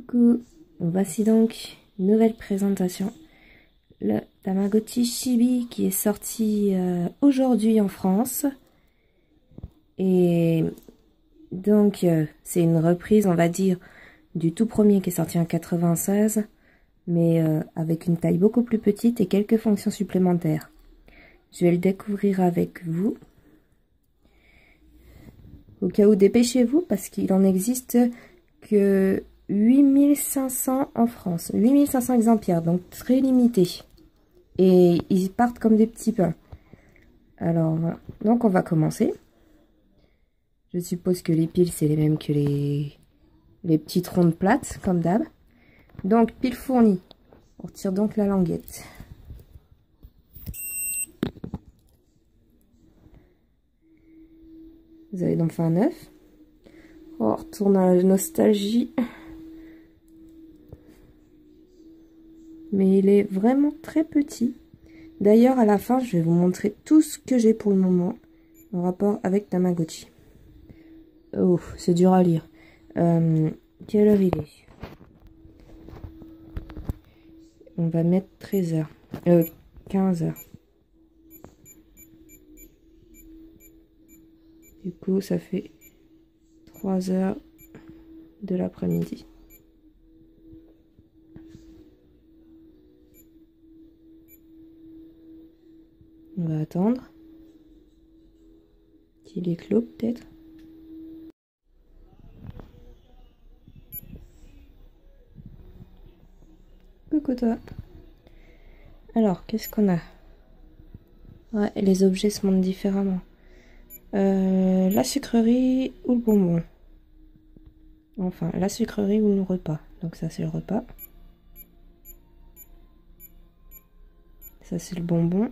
Coucou, voici donc une nouvelle présentation. Le Tamagotchi Chibi qui est sorti aujourd'hui en France. Et donc c'est une reprise, on va dire, du tout premier qui est sorti en 96, mais avec une taille beaucoup plus petite et quelques fonctions supplémentaires. Je vais le découvrir avec vous. Au cas où, dépêchez-vous parce qu'il en existe que 8500 en France. 8500 exemplaires, donc très limité. Et ils partent comme des petits pains. Alors voilà, donc on va commencer. Je suppose que les piles c'est les mêmes que les petites rondes plates, comme d'hab. Donc pile fournie. On retire donc la languette. Vous avez donc fait un œuf. On retourne à la nostalgie. Mais il est vraiment très petit. D'ailleurs, à la fin, je vais vous montrer tout ce que j'ai pour le moment en rapport avec Tamagotchi. Oh, c'est dur à lire. Quelle heure il est? On va mettre 13 h. 15 h. Du coup, ça fait 3 h de l'après-midi. On va attendre qu'il éclose peut-être. Coucou toi. Alors, qu'est-ce qu'on a? Ouais, les objets se montrent différemment. La sucrerie ou le bonbon. Enfin, la sucrerie ou le repas. Donc ça, c'est le repas. Ça, c'est le bonbon.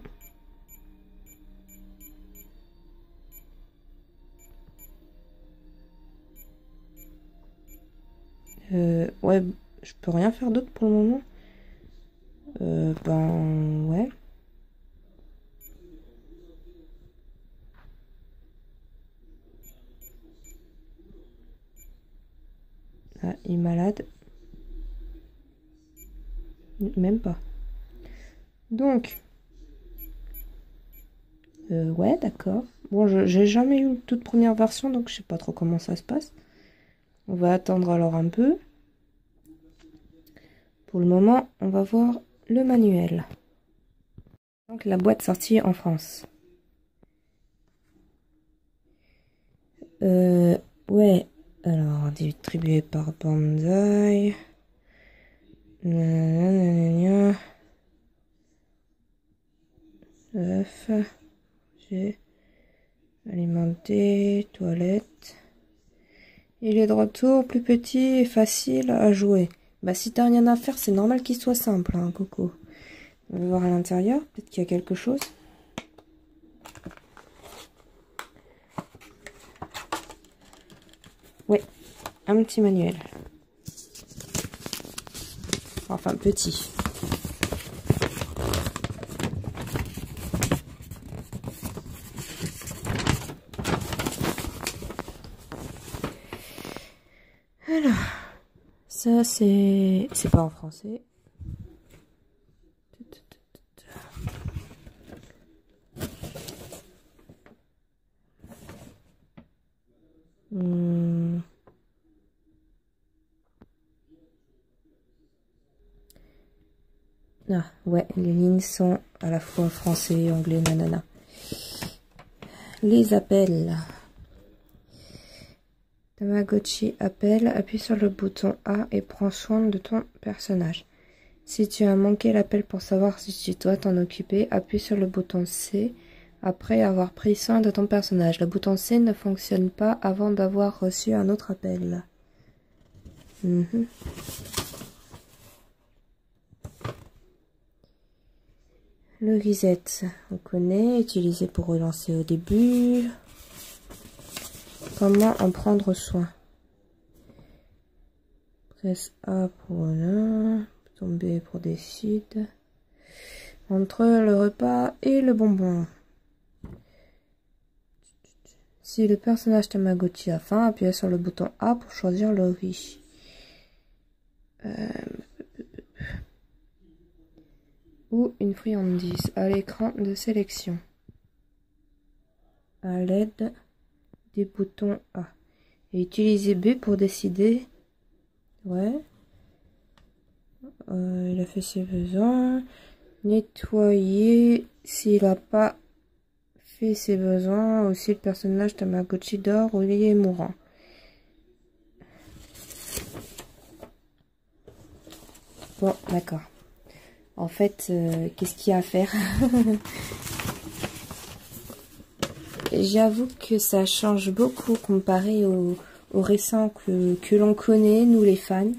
Ouais, je peux rien faire d'autre pour le moment. Ben, ouais. Ah, il est malade. Même pas. Donc, ouais, d'accord. Bon, j'ai jamais eu une toute première version, donc je sais pas trop comment ça se passe. On va attendre alors un peu. Pour le moment, on va voir le manuel. Donc, la boîte sortie en France. Ouais. Alors, distribué par Bandai. Œuf. J'ai alimenté, toilette. Il est de retour, plus petit et facile à jouer. Bah si t'as rien à faire, c'est normal qu'il soit simple, hein, Coco. On va voir à l'intérieur, peut-être qu'il y a quelque chose. Ouais, un petit manuel. Enfin, petit. Alors, ça c'est pas en français. Ah, ouais, les lignes sont à la fois français, anglais, nanana. Les appels. Tamagotchi appelle, appuie sur le bouton A et prends soin de ton personnage. Si tu as manqué l'appel pour savoir si tu dois t'en occuper, appuie sur le bouton C après avoir pris soin de ton personnage. Le bouton C ne fonctionne pas avant d'avoir reçu un autre appel. Le reset, on connaît, utilisé pour relancer au début. Comment en prendre soin? Presse A pour l'un, bouton B pour décide. Entre le repas et le bonbon. Si le personnage Tamagotchi a faim, appuyez sur le bouton A pour choisir le riz. Ou une friandise à l'écran de sélection. À l'aide des boutons A. Et utilisez B pour décider. Ouais. Il a fait ses besoins. Nettoyer s'il n'a pas fait ses besoins ou si le personnage Tamagotchi dort ou il est mourant. Bon, d'accord. En fait, qu'est-ce qu'il y a à faire? J'avoue que ça change beaucoup comparé au récent que l'on connaît, nous les fans.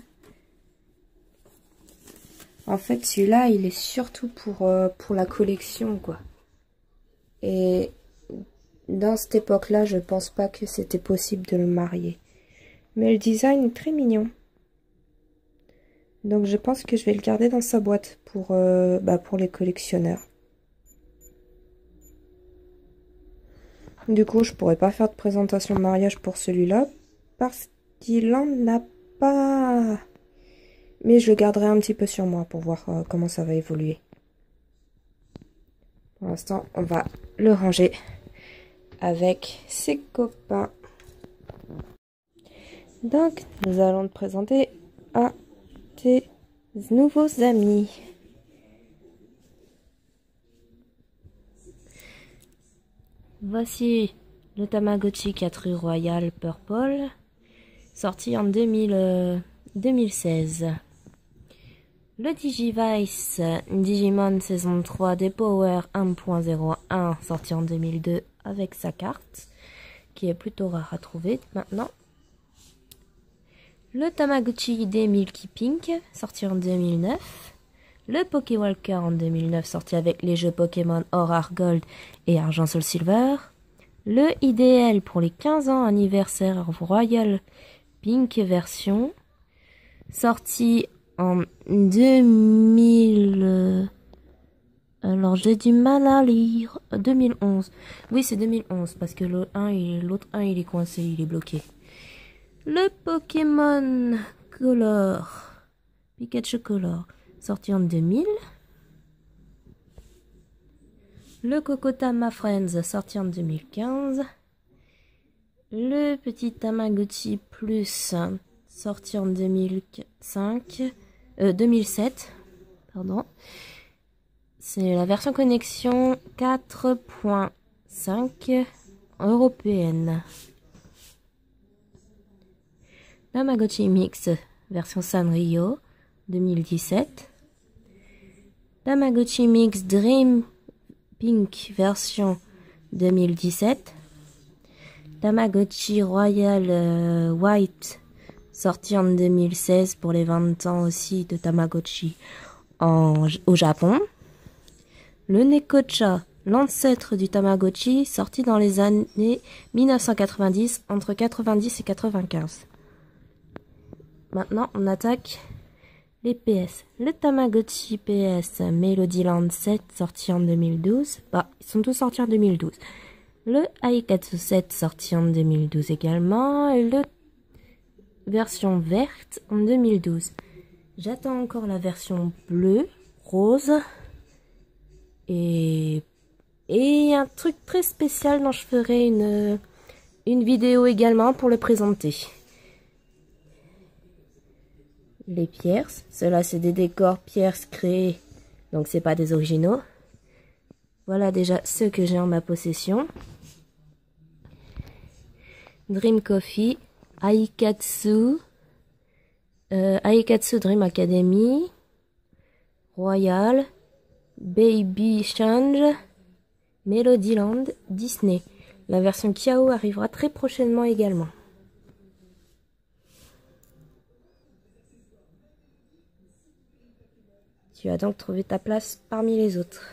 En fait, celui-là, il est surtout pour la collection, quoi. Et dans cette époque-là, je pense pas que c'était possible de le marier. Mais le design est très mignon. Donc je pense que je vais le garder dans sa boîte pour les collectionneurs. Du coup, je pourrais pas faire de présentation de mariage pour celui-là parce qu'il en a pas. Mais je le garderai un petit peu sur moi pour voir comment ça va évoluer. Pour l'instant, on va le ranger avec ses copains. Donc, nous allons te présenter à tes nouveaux amis. Voici le Tamagotchi 4 Royal Purple, sorti en 2016. Le Digivice Digimon saison 3 des Power 1.01, sorti en 2002 avec sa carte, qui est plutôt rare à trouver maintenant. Le Tamagotchi ID Milky Pink, sorti en 2009. Le Pokéwalker en 2009, sorti avec les jeux Pokémon Or, Gold et Argent, Soul, Silver. Le IDL pour les 15 ans anniversaire Royal Pink version, sorti en 2000... Alors j'ai du mal à lire. 2011. Oui, c'est 2011 parce que l'autre 1 il est coincé, il est bloqué. Le Pokémon Color, Pikachu Color, sorti en 2000. Le Kokotama Friends, sorti en 2015. Le petit Tamagotchi Plus, sorti en 2007. Pardon. C'est la version connexion 4.5 européenne. Tamagotchi Mix, version Sanrio, 2017. Tamagotchi Mix Dream Pink, version 2017. Tamagotchi Royal White, sorti en 2016 pour les 20 ans aussi de Tamagotchi au Japon. Le Nekocha, l'ancêtre du Tamagotchi, sorti dans les années 1990, entre 90 et 95. Maintenant, on attaque les PS. Le Tamagotchi PS Melodyland 7, sorti en 2012. Bah, ils sont tous sortis en 2012. Le Aikatsu 7, sorti en 2012 également. Et le version verte en 2012. J'attends encore la version bleue, rose. Et un truc très spécial dont je ferai une vidéo également pour le présenter. Les Pierce, ceux-là c'est des décors Pierce créés, donc c'est pas des originaux. Voilà déjà ceux que j'ai en ma possession. Dream Coffee, Aikatsu, Aikatsu Dream Academy, Royal, Baby Change, Melodyland, Disney. La version Kiao arrivera très prochainement également. Tu as donc trouvé ta place parmi les autres.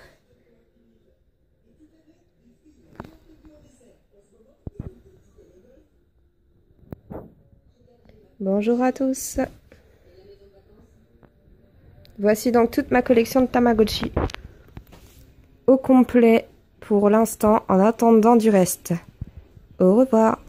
Bonjour à tous. Voici donc toute ma collection de Tamagotchi. Au complet pour l'instant en attendant du reste. Au revoir.